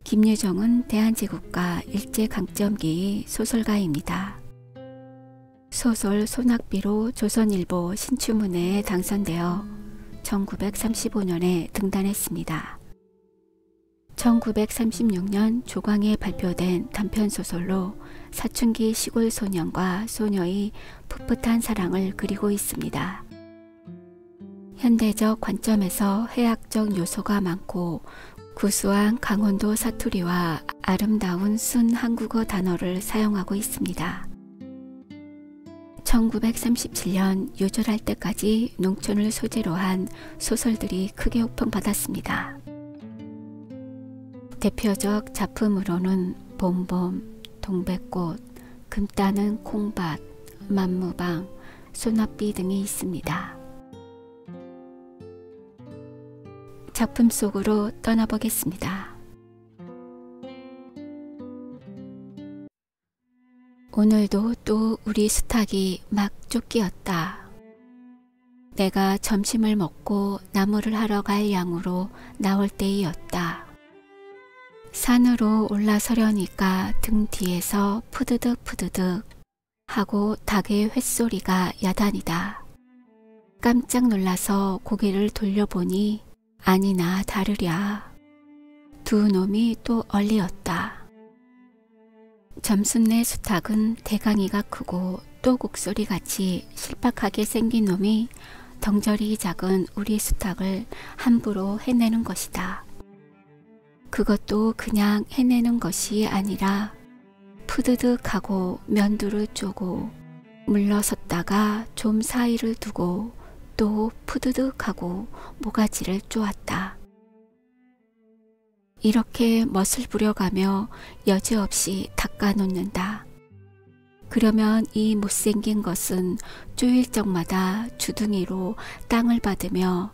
김유정은 대한제국가 일제강점기 소설가입니다. 소설 소낙비로 조선일보 신춘문예에 당선되어 1935년에 등단했습니다. 1936년 조광에 발표된 단편소설로 사춘기 시골 소년과 소녀의 풋풋한 사랑을 그리고 있습니다. 현대적 관점에서 해학적 요소가 많고 구수한 강원도 사투리와 아름다운 순 한국어 단어를 사용하고 있습니다. 1937년 요절할 때까지 농촌을 소재로 한 소설들이 크게 호평받았습니다. 대표적 작품으로는 봄봄, 동백꽃, 금 따는 콩밭, 만무방, 소낙비 등이 있습니다. 작품 속으로 떠나보겠습니다. 오늘도 또 우리 수탉이 막 쫓기었다. 내가 점심을 먹고 나무를 하러 갈 양으로 나올 때이었다. 산으로 올라서려니까 등 뒤에서 푸드득 푸드득 하고 닭의 횟소리가 야단이다. 깜짝 놀라서 고개를 돌려보니 아니나 다르랴. 두 놈이 또 얼리었다. 점순네 수탉은 대강이가 크고 또 곡소리같이 실박하게 생긴 놈이 덩저리 작은 우리 수탉을 함부로 해내는 것이다. 그것도 그냥 해내는 것이 아니라 푸드득하고 면두를 쪼고 물러섰다가 좀 사이를 두고 또 푸드득하고 모가지를 쪼았다. 이렇게 멋을 부려가며 여지없이 닦아놓는다. 그러면 이 못생긴 것은 쪼일 적마다 주둥이로 땅을 받으며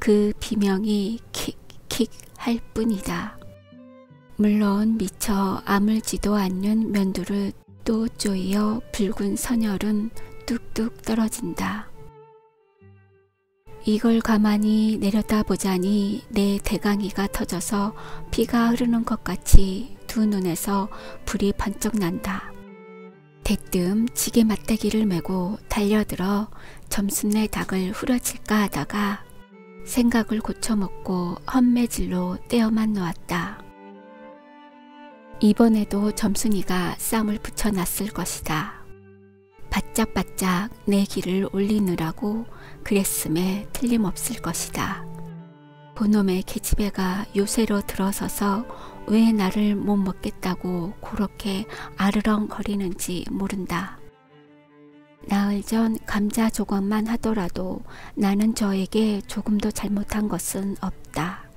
그 비명이 킥킥 할 뿐이다. 물론 미처 아물지도 않는 면두를 또 쪼이어 붉은 선혈은 뚝뚝 떨어진다. 이걸 가만히 내려다보자니 내 대강이가 터져서 피가 흐르는 것 같이 두 눈에서 불이 번쩍 난다. 대뜸 지게 맞대기를 메고 달려들어 점순네 닭을 후려칠까 하다가 생각을 고쳐먹고 헛매질로 떼어만 놓았다. 이번에도 점순이가 쌈을 붙여놨을 것이다. 바짝바짝 내 기를 올리느라고 그랬음에 틀림없을 것이다. 그놈의 계집애가 요새로 들어서서 왜 나를 못 먹겠다고 그렇게 아르렁거리는지 모른다. 나흘 전 감자 조각만 하더라도 나는 저에게 조금도 잘못한 것은 없다.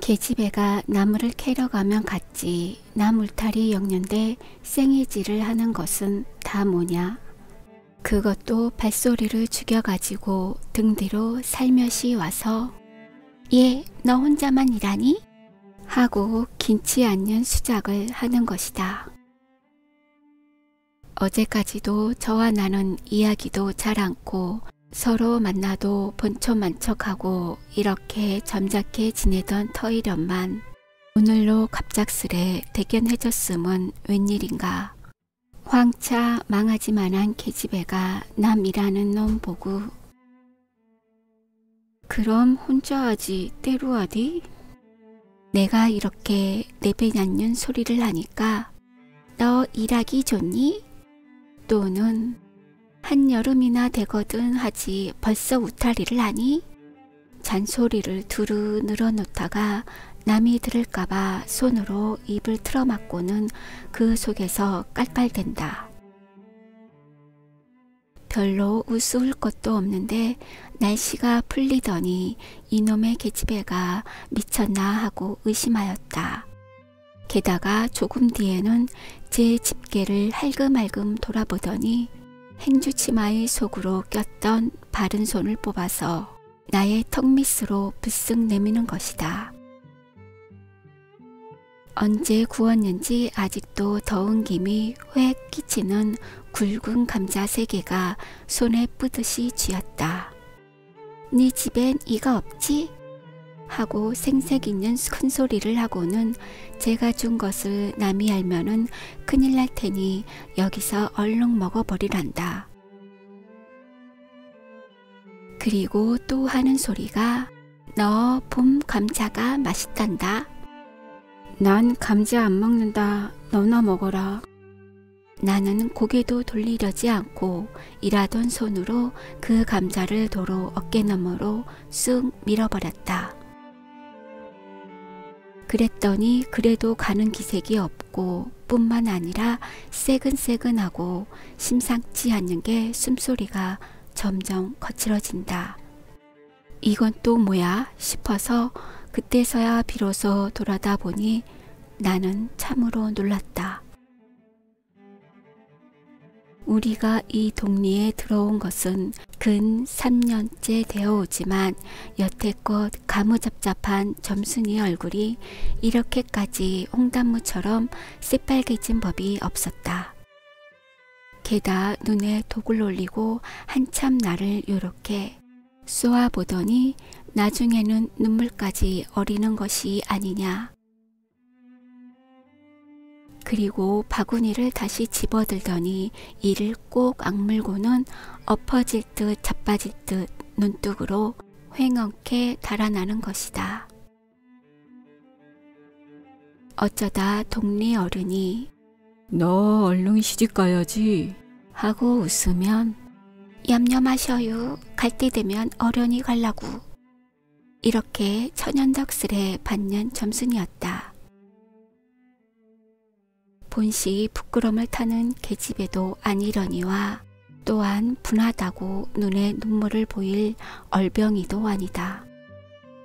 계집애가 나무를 캐러 가면 갔지. 나 물타리 엮는데 생이질을 하는 것은 다 뭐냐? 그것도 발소리를 죽여가지고 등 뒤로 살며시 와서 얘, 너 혼자만 일하니? 하고 긴치 않는 수작을 하는 것이다. 어제까지도 저와 나는 이야기도 잘 않고 서로 만나도 본초만척하고 이렇게 점잖게 지내던 터이련만 오늘로 갑작스레 대견해졌음은 웬일인가. 황차 망하지만한 계집애가 남이라는 놈 보고 그럼 혼자 하지 때로 하디? 내가 이렇게 내배냐는 소리를 하니까 너 일하기 좋니? 또는 한여름이나 되거든 하지 벌써 우타리를 하니? 잔소리를 두루 늘어놓다가 남이 들을까봐 손으로 입을 틀어막고는 그 속에서 깔깔댄다. 별로 우스울 것도 없는데 날씨가 풀리더니 이놈의 계집애가 미쳤나 하고 의심하였다. 게다가 조금 뒤에는 제 집게를 할금할금 돌아보더니 행주치마의 속으로 꼈던 바른 손을 뽑아서 나의 턱 밑으로 불쓱 내미는 것이다. 언제 구웠는지 아직도 더운 김이 획 끼치는 굵은 감자 3개가 손에 뿌듯이 쥐었다. 네 집엔 이가 없지? 하고 생색 있는 큰 소리를 하고는 제가 준 것을 남이 알면은 큰일 날 테니 여기서 얼른 먹어버리란다. 그리고 또 하는 소리가 너 봄 감자가 맛있단다. 난 감자 안 먹는다. 너나 먹어라. 나는 고개도 돌리려지 않고 일하던 손으로 그 감자를 도로 어깨너머로 쑥 밀어버렸다. 그랬더니 그래도 가는 기색이 없고 뿐만 아니라 새근새근하고 심상치 않는 게 숨소리가 점점 거칠어진다. 이건 또 뭐야 싶어서 그때서야 비로소 돌아다 보니 나는 참으로 놀랐다. 우리가 이 동리에 들어온 것은 근 3년째 되어 오지만 여태껏 가무잡잡한 점순이 얼굴이 이렇게까지 홍단무처럼 새빨개진 법이 없었다. 게다 눈에 독을 올리고 한참 나를 요렇게 쏘아보더니 나중에는 눈물까지 어리는 것이 아니냐. 그리고 바구니를 다시 집어들더니 이를 꼭 악물고는 엎어질 듯 자빠질 듯 눈뚝으로 횡엄케 달아나는 것이다. 어쩌다 동리 어른이 너 얼른 시집 가야지 하고 웃으면 얌얌하셔요. 갈 때 되면 어련히 갈라고. 이렇게 천연덕스레 받는 점순이었다. 본시 부끄럼을 타는 계집애도 아니려니와 또한 분하다고 눈에 눈물을 보일 얼병이도 아니다.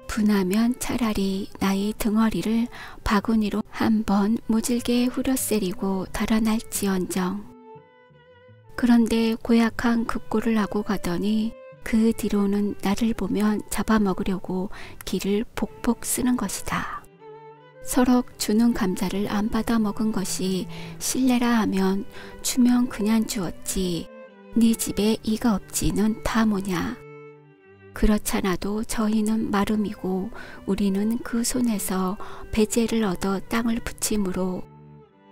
분하면 차라리 나의 등허리를 바구니로 한번 모질게 후려세리고 달아날지언정. 그런데 고약한 급고를 하고 가더니 그 뒤로는 나를 보면 잡아먹으려고 기를 폭폭 쓰는 것이다. 서로 주는 감자를 안 받아 먹은 것이 실례라 하면 주면 그냥 주었지 네 집에 이가 없지는 다 뭐냐. 그렇잖아도 저희는 마름이고 우리는 그 손에서 배제를 얻어 땅을 붙임으로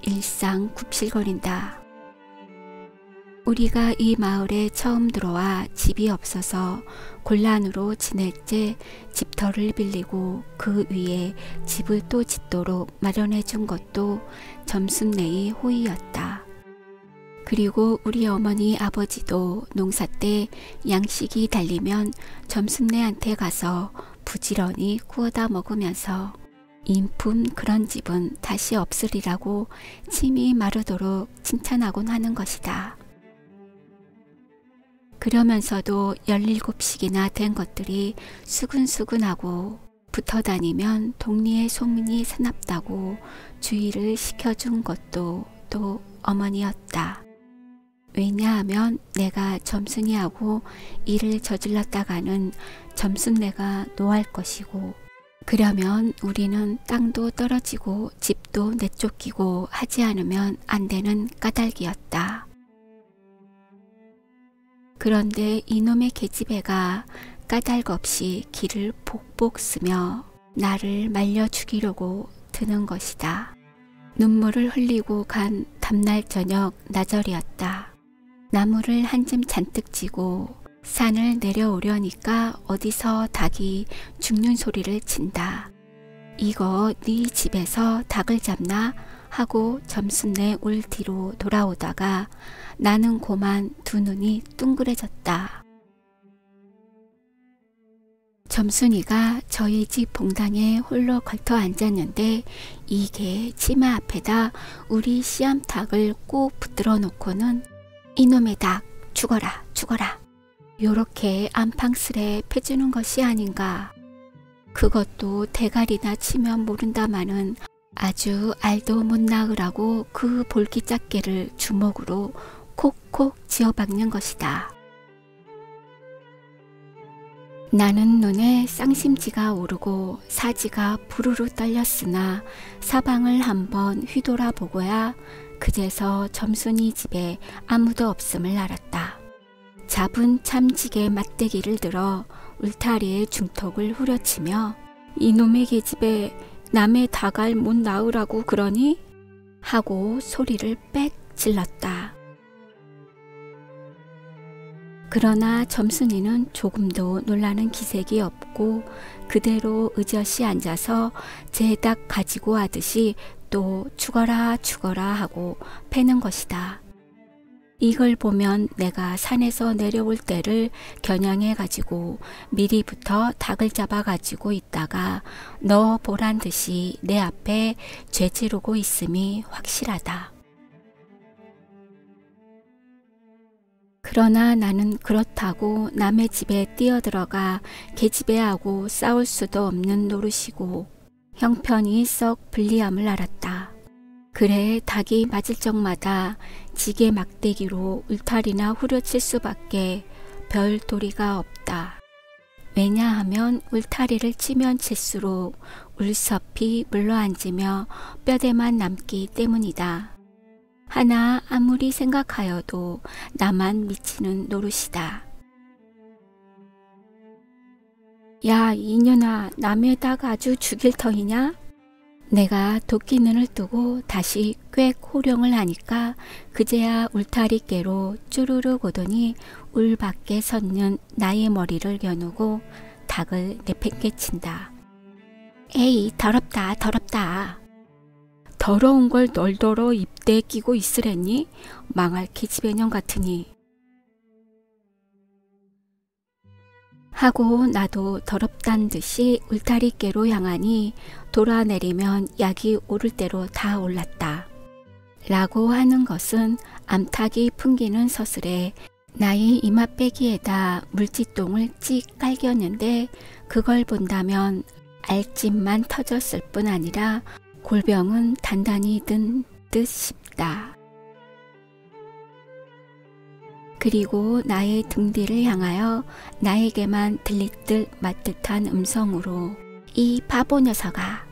일상 굽실거린다. 우리가 이 마을에 처음 들어와 집이 없어서 곤란으로 지낼 때 집터를 빌리고 그 위에 집을 또 짓도록 마련해 준 것도 점순네의 호의였다. 그리고 우리 어머니 아버지도 농사 때 양식이 달리면 점순네한테 가서 부지런히 구워다 먹으면서 인품 그런 집은 다시 없으리라고 침이 마르도록 칭찬하곤 하는 것이다. 그러면서도 17씩이나 된 것들이 수근수근하고 붙어 다니면 동리의 소문이 사납다고 주의를 시켜준 것도 또 어머니였다. 왜냐하면 내가 점순이하고 일을 저질렀다가는 점순내가 노할 것이고 그러면 우리는 땅도 떨어지고 집도 내쫓기고 하지 않으면 안 되는 까닭이었다. 그런데 이놈의 계집애가 까닭 없이 기를 폭폭 쓰며 나를 말려 죽이려고 드는 것이다. 눈물을 흘리고 간 다음날 저녁 나절이었다. 나무를 한 줌 잔뜩 지고 산을 내려오려니까 어디서 닭이 죽는 소리를 친다. 이거 네 집에서 닭을 잡나? 하고 점순내 울 뒤로 돌아오다가 나는 고만 두 눈이 둥그레졌다. 점순이가 저희 집 봉당에 홀로 걸터 앉았는데 이게 치마 앞에다 우리 씨암탉을 꼭 붙들어 놓고는 이놈의 닭 죽어라 죽어라 요렇게 안팡스레 패주는 것이 아닌가. 그것도 대가리나 치면 모른다마는 아주 알도 못 낳으라고 그 볼기짝개를 주먹으로 콕콕 지어박는 것이다. 나는 눈에 쌍심지가 오르고 사지가 부르르 떨렸으나 사방을 한번 휘돌아보고야 그제서 점순이 집에 아무도 없음을 알았다. 잡은 참지게 맞대기를 들어 울타리의 중턱을 후려치며 이놈의 계집애 남의 닭알 못 낳으라고 그러니? 하고 소리를 빽 질렀다. 그러나 점순이는 조금도 놀라는 기색이 없고 그대로 의젓이 앉아서 제 닭 가지고 하듯이 또 죽어라 죽어라 하고 패는 것이다. 이걸 보면 내가 산에서 내려올 때를 겨냥해 가지고 미리부터 닭을 잡아 가지고 있다가 너 보란 듯이 내 앞에 죄지르고 있음이 확실하다. 그러나 나는 그렇다고 남의 집에 뛰어들어가 계집애하고 싸울 수도 없는 노릇이고 형편이 썩 불리함을 알았다. 그래 닭이 맞을 적마다 지게 막대기로 울타리나 후려칠 수밖에 별 도리가 없다. 왜냐하면 울타리를 치면 칠수록 울섭이 물러앉으며 뼈대만 남기 때문이다. 하나 아무리 생각하여도 나만 미치는 노릇이다. 야 이년아 남의 닭 아주 죽일 터이냐? 내가 도끼 눈을 뜨고 다시 꽥 호령을 하니까 그제야 울타리께로 쭈르륵 오더니 울 밖에 섰는 나의 머리를 겨누고 닭을 내팽개친다. 에이 더럽다 더럽다. 더러운 걸 널더러 입대에 끼고 있으랬니? 망할 계집애년 같으니. 하고 나도 더럽단 듯이 울타리께로 향하니 돌아내리면 약이 오를 대로 다 올랐다. 라고 하는 것은 암탉이 풍기는 서슬에 나의 이마빼기에다 물지똥을 찍 깔겼는데 그걸 본다면 알집만 터졌을 뿐 아니라 골병은 단단히 든 듯 싶다. 그리고 나의 등 뒤를 향하여 나에게만 들릴 듯 맞듯한 음성으로 이 바보 녀석아,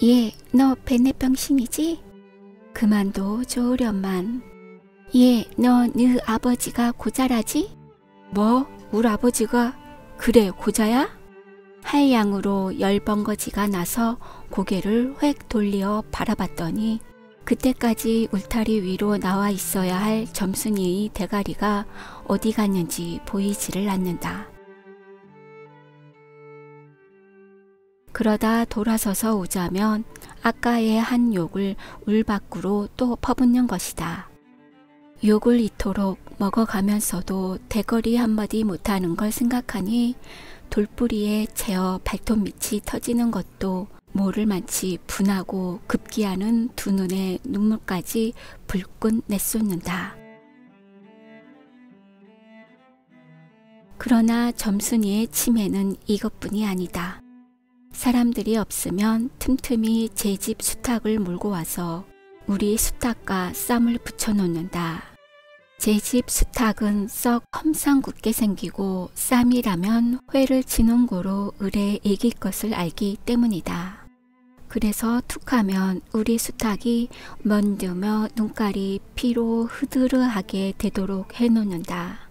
예, 너 베네병신이지? 그만둬 좋으련만. 예, 너 네 아버지가 고자라지? 뭐? 우리 아버지가 그래 고자야? 할 양으로 열번거지가 나서 고개를 획 돌려 바라봤더니 그때까지 울타리 위로 나와 있어야 할 점순이의 대가리가 어디 갔는지 보이지를 않는다. 그러다 돌아서서 오자면 아까의 한 욕을 울 밖으로 또 퍼붓는 것이다. 욕을 이토록 먹어가면서도 대거리 한마디 못하는 걸 생각하니 돌뿌리에 채어 발톱밑이 터지는 것도 모를 만치 분하고 급기야는 두 눈에 눈물까지 불끈 내쏟는다. 그러나 점순이의 치매는 이것뿐이 아니다. 사람들이 없으면 틈틈이 제 집 수탉을 몰고 와서 우리 수탉과 쌈을 붙여놓는다. 제 집 수탉은 썩 험상궂게 생기고 쌈이라면 회를 치는 고로 을에 이길 것을 알기 때문이다. 그래서 툭하면 우리 수탉이 먼드며 눈깔이 피로 흐드르하게 되도록 해놓는다.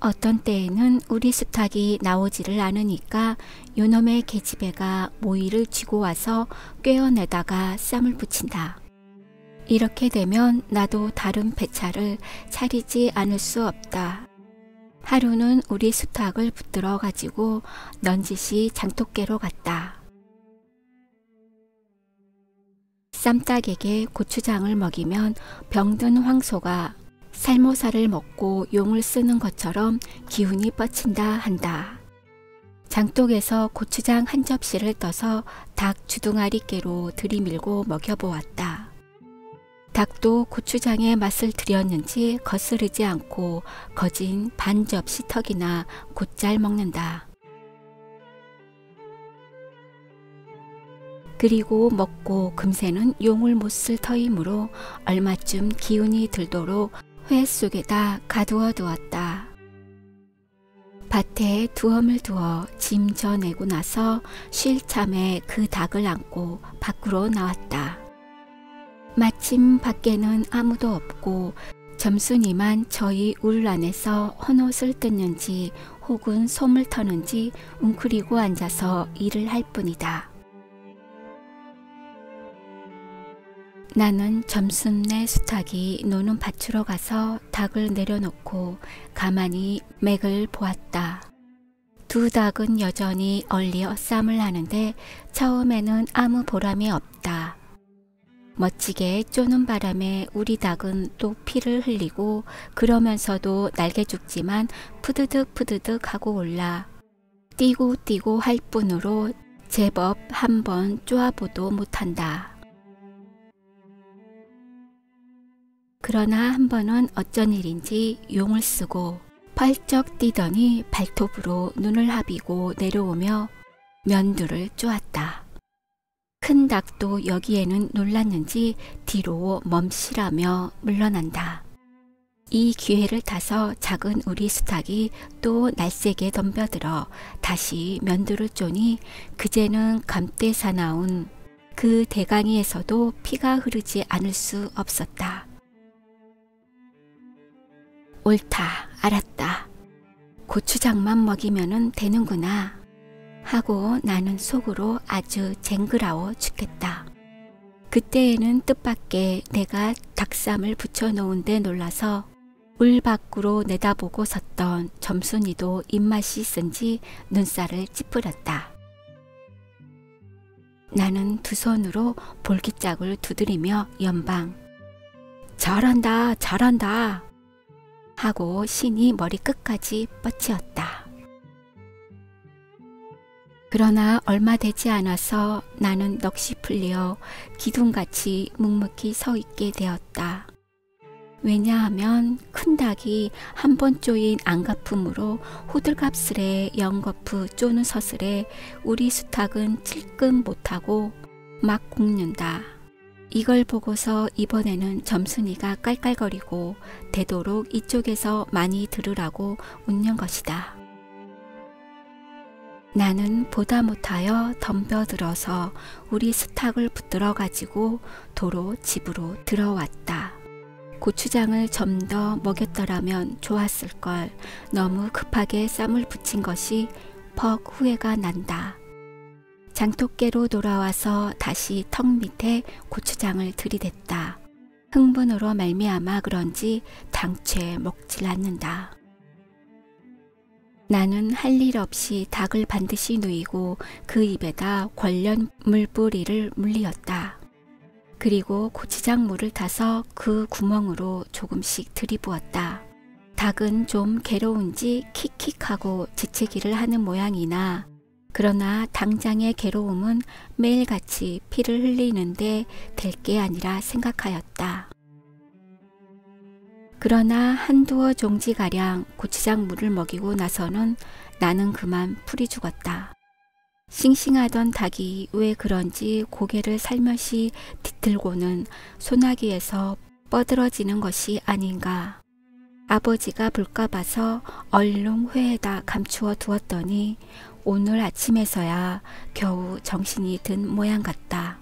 어떤 때에는 우리 수탉이 나오지를 않으니까 요놈의 계집애가 모이를 쥐고 와서 꿰어내다가 쌈을 붙인다. 이렇게 되면 나도 다른 배차를 차리지 않을 수 없다. 하루는 우리 수탉을 붙들어 가지고 넌지시 장독깨로 갔다. 쌈닭에게 고추장을 먹이면 병든 황소가 살모사를 먹고 용을 쓰는 것처럼 기운이 뻗친다 한다. 장독에서 고추장 한 접시를 떠서 닭 주둥아리께로 들이밀고 먹여보았다. 닭도 고추장의 맛을 들였는지 거스르지 않고 거진 반 접시 턱이나 곧잘 먹는다. 그리고 먹고 금세는 용을 못 쓸 터이므로 얼마쯤 기운이 들도록 회 속에다 가두어 두었다. 밭에 두엄을 두어 짐 져내고 나서 쉴 참에 그 닭을 안고 밖으로 나왔다. 마침 밖에는 아무도 없고 점순이만 저희 울 안에서 헌옷을 뜯는지 혹은 솜을 터는지 웅크리고 앉아서 일을 할 뿐이다. 나는 점순네 수탉이 노는 밭으로 가서 닭을 내려놓고 가만히 맥을 보았다. 두 닭은 여전히 얼리어 쌈을 하는데 처음에는 아무 보람이 없다. 멋지게 쪼는 바람에 우리 닭은 또 피를 흘리고 그러면서도 날개 죽지만 푸드득 푸드득 하고 올라 뛰고 뛰고 할 뿐으로 제법 한번 쪼아보도 못한다. 그러나 한 번은 어쩐 일인지 용을 쓰고 펄쩍 뛰더니 발톱으로 눈을 하비고 내려오며 면두를 쪼았다. 큰 닭도 여기에는 놀랐는지 뒤로 멈시라며 물러난다. 이 기회를 타서 작은 우리 수탉이 또 날쌔게 덤벼들어 다시 면두를 쪼니 그제는 감대 사나운 그 대강이에서도 피가 흐르지 않을 수 없었다. 옳다, 알았다. 고추장만 먹이면은 되는구나 하고 나는 속으로 아주 쟁그라워 죽겠다. 그때에는 뜻밖의 내가 닭쌈을 붙여놓은 데 놀라서 물 밖으로 내다보고 섰던 점순이도 입맛이 쓴지 눈살을 찌푸렸다. 나는 두 손으로 볼기짝을 두드리며 연방 잘한다 잘한다 하고 신이 머리 끝까지 뻗치었다. 그러나 얼마 되지 않아서 나는 넋이 풀려 기둥같이 묵묵히 서 있게 되었다. 왜냐하면 큰 닭이 한 번 쪼인 안가품으로 호들갑스레 연거푸 쪼는 서슬에 우리 수탉은 찔끔 못하고 막 굽는다. 이걸 보고서 이번에는 점순이가 깔깔거리고 되도록 이쪽에서 많이 들으라고 웃는 것이다. 나는 보다 못하여 덤벼들어서 우리 수탉을 붙들어 가지고 도로 집으로 들어왔다. 고추장을 좀 더 먹였더라면 좋았을 걸. 너무 급하게 쌈을 붙인 것이 퍽 후회가 난다. 장독깨로 돌아와서 다시 턱 밑에 고추장을 들이댔다. 흥분으로 말미암아 그런지 당최 먹질 않는다. 나는 할 일 없이 닭을 반드시 누이고 그 입에다 권련 물뿌리를 물리었다. 그리고 고추장 물을 타서 그 구멍으로 조금씩 들이부었다. 닭은 좀 괴로운지 킥킥하고 재채기를 하는 모양이나 그러나 당장의 괴로움은 매일같이 피를 흘리는데 될 게 아니라 생각하였다. 그러나 한두어 종지가량 고추장 물을 먹이고 나서는 나는 그만 풀이 죽었다. 싱싱하던 닭이 왜 그런지 고개를 살며시 뒤틀고는 소나기에서 뻗어지는 것이 아닌가. 아버지가 볼까 봐서 얼른 회에다 감추어 두었더니 오늘 아침에서야 겨우 정신이 든 모양 같다.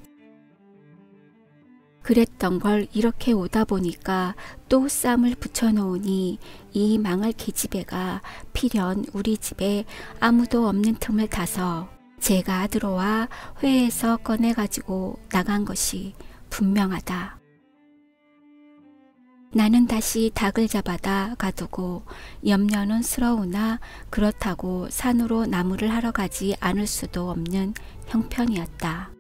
그랬던 걸 이렇게 오다 보니까 또 쌈을 붙여놓으니 이 망할 계집애가 필연 우리 집에 아무도 없는 틈을 타서 제가 들어와 회에서 꺼내가지고 나간 것이 분명하다. 나는 다시 닭을 잡아다 가두고 염려는 스러우나 그렇다고 산으로 나무를 하러 가지 않을 수도 없는 형편이었다.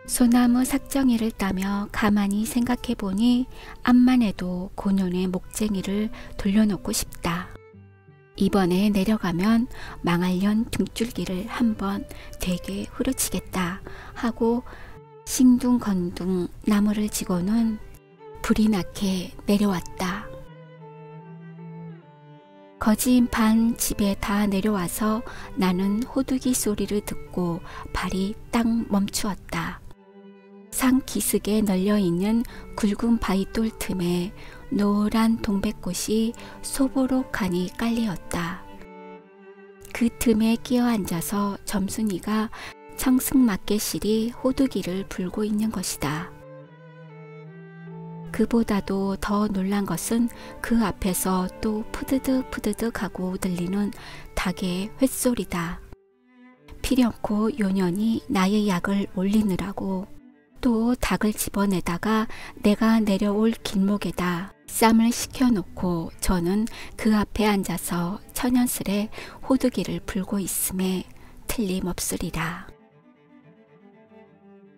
소나무 삭정이를 따며 가만히 생각해보니 암만 해도 고년의 목쟁이를 돌려놓고 싶다. 이번에 내려가면 망할년 등줄기를 한번 되게 후려치겠다 하고 싱둥건둥 나무를 지고는 불이 나게 내려왔다. 거진 반 집에 다 내려와서 나는 호두기 소리를 듣고 발이 딱 멈추었다. 산 기슭에 널려있는 굵은 바위돌 틈에 노란 동백꽃이 소보록하니 깔리었다. 그 틈에 끼어 앉아서 점순이가 청승맞게 실이 호두기를 불고 있는 것이다. 그보다도 더 놀란 것은 그 앞에서 또 푸드득 푸드득 하고 들리는 닭의 횟소리다. 필연코 요년이 나의 약을 올리느라고 또 닭을 집어내다가 내가 내려올 길목에다 쌈을 식혀놓고 저는 그 앞에 앉아서 천연스레 호두기를 불고 있음에 틀림없으리라.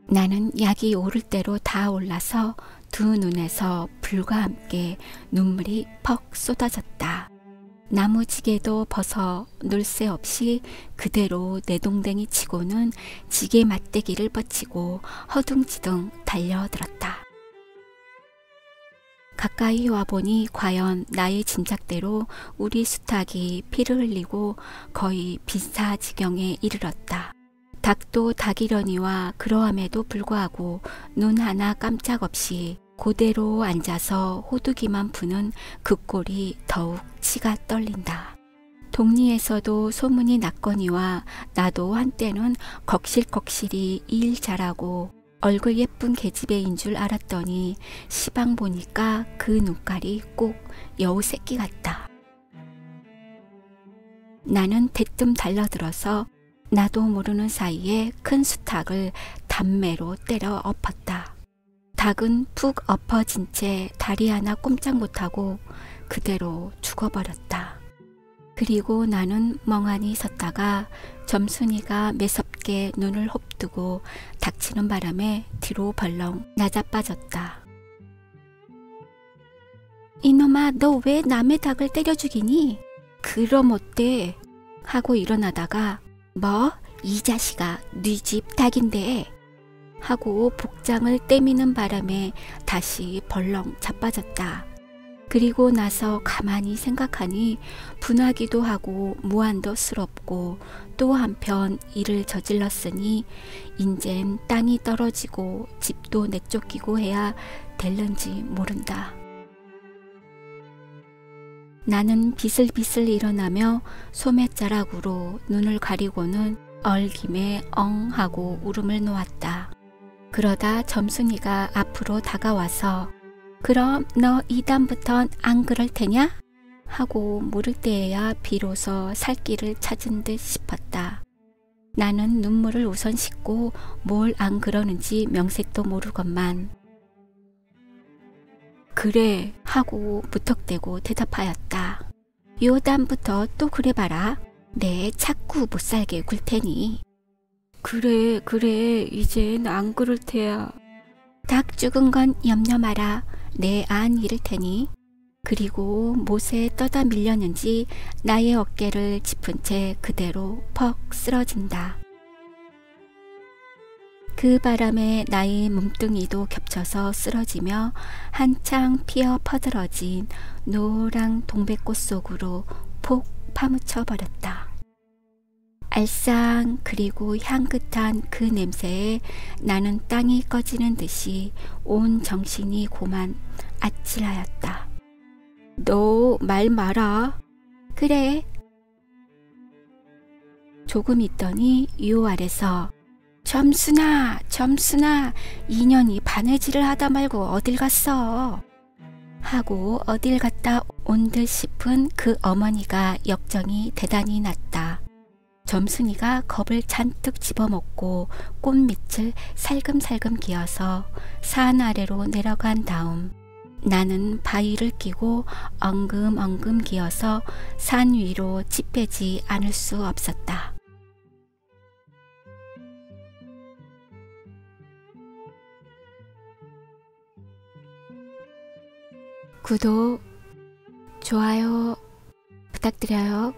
나는 약이 오를 대로 다 올라서 두 눈에서 불과 함께 눈물이 퍽 쏟아졌다. 나무지게도 벗어 놀 새 없이 그대로 내동댕이 치고는 지게 맞대기를 뻗치고 허둥지둥 달려들었다. 가까이 와보니 과연 나의 짐작대로 우리 수탉이 피를 흘리고 거의 비사지경에 이르렀다. 닭도 닭이려니와 그러함에도 불구하고 눈 하나 깜짝없이 그대로 앉아서 호두기만 푸는 그 꼴이 더욱 치가 떨린다. 동리에서도 소문이 났거니와 나도 한때는 걱실걱실이 일 잘하고 얼굴 예쁜 계집애인 줄 알았더니 시방 보니까 그 눈깔이 꼭 여우 새끼 같다. 나는 대뜸 달려들어서 나도 모르는 사이에 큰 수탉을 단매로 때려 엎었다. 닭은 푹 엎어진 채 다리 하나 꼼짝 못하고 그대로 죽어버렸다. 그리고 나는 멍하니 섰다가 점순이가 매섭게 눈을 홉뜨고 닥치는 바람에 뒤로 벌렁 낮아빠졌다. 이놈아, 너 왜 남의 닭을 때려 죽이니? 그럼 어때? 하고 일어나다가 뭐? 이 자식아, 네 집 닭인데 하고 복장을 떼미는 바람에 다시 벌렁 자빠졌다. 그리고 나서 가만히 생각하니 분하기도 하고 무한도스럽고 또 한편 일을 저질렀으니 인젠 땅이 떨어지고 집도 내쫓기고 해야 될는지 모른다. 나는 비슬비슬 일어나며 소매자락으로 눈을 가리고는 얼김에 엉 하고 울음을 놓았다. 그러다 점순이가 앞으로 다가와서 그럼 너 이다음부턴 안 그럴 테냐? 하고 물을 때에야 비로소 살 길을 찾은 듯 싶었다. 나는 눈물을 우선 씻고 뭘 안 그러는지 명색도 모르건만 그래 하고 무턱대고 대답하였다. 요담부터 또 그래봐라. 내 자꾸 못살게 굴 테니. 그래 이젠 안 그럴 테야. 닭 죽은 건 염려 마라. 내 안 이를 테니. 그리고 못에 떠다 밀렸는지 나의 어깨를 짚은 채 그대로 퍽 쓰러진다. 그 바람에 나의 몸뚱이도 겹쳐서 쓰러지며 한창 피어 퍼들어진 노랑 동백꽃 속으로 폭 파묻혀 버렸다. 알싸한 그리고 향긋한 그 냄새에 나는 땅이 꺼지는 듯이 온 정신이 고만 아찔하였다. 너 말 마라. 그래. 조금 있더니 요 아래서 점순아 인연이 바느질을 하다 말고 어딜 갔어? 하고 어딜 갔다 온 듯 싶은 그 어머니가 역정이 대단히 났다. 점순이가 겁을 잔뜩 집어먹고 꽃밑을 살금살금 기어서 산 아래로 내려간 다음 나는 바위를 끼고 엉금엉금 기어서 산 위로 찌빼지 않을 수 없었다. 구독, 좋아요 부탁드려요.